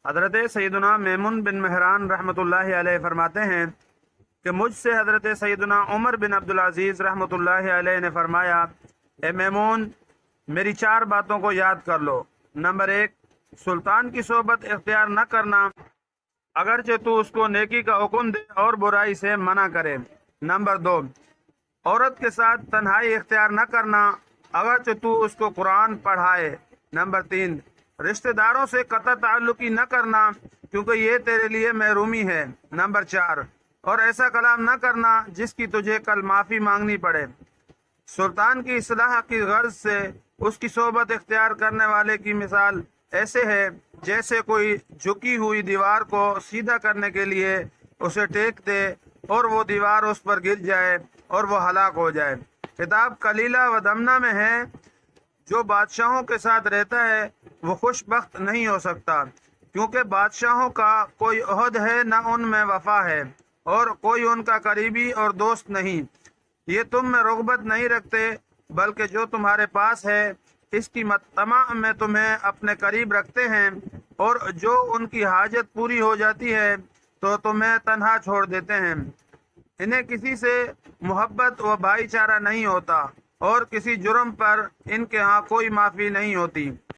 حضرت سیدنا میمون بن مہران رحمۃ اللہ علیہ فرماتے ہیں کہ مجھ سے حضرت سیدنا عمر بن عبدالعزیز رحمۃ اللہ علیہ نے فرمایا، اے میمون، میری 4 باتوں کو یاد کر لو۔ نمبر 1، سلطان کی صحبت اختیار نہ کرنا اگرچہ تو اس کو نیکی کا حکم دے اور برائی سے منع کرے۔ نمبر 2، عورت کے ساتھ تنہائی اختیار نہ کرنا اگرچہ تو اس کو قرآن پڑھائے۔ نمبر 3، رشتہ داروں سے قطع تعلقی نہ کرنا کیونکہ یہ تیرے لیے محرومی ہے۔ نمبر 4، اور ایسا کلام نہ کرنا جس کی تجھے کل معافی مانگنی پڑے۔ سلطان کی اصلاح کی غرض سے اس کی صحبت اختیار کرنے والے کی مثال ایسے ہے جیسے کوئی جھکی ہوئی دیوار کو سیدھا کرنے کے لیے اسے ٹیک دے اور وہ دیوار اس پر گر جائے اور وہ ہلاک ہو جائے۔ کتاب کلیلہ و دمنہ میں ہے، جو بادشاہوں کے ساتھ رہتا ہے وہ خوش بخت نہیں ہو سکتا، کیونکہ بادشاہوں کا کوئی عہد ہے نہ ان میں وفا ہے اور کوئی ان کا قریبی اور دوست نہیں۔ یہ تم میں رغبت نہیں رکھتے بلکہ جو تمہارے پاس ہے اس کی طمع میں تمہیں اپنے قریب رکھتے ہیں، اور جو ان کی حاجت پوری ہو جاتی ہے تو تمہیں تنہا چھوڑ دیتے ہیں۔ انہیں کسی سے محبت و بھائی چارہ نہیں ہوتا اور کسی جرم پر ان کے ہاں کوئی معافی نہیں ہوتی۔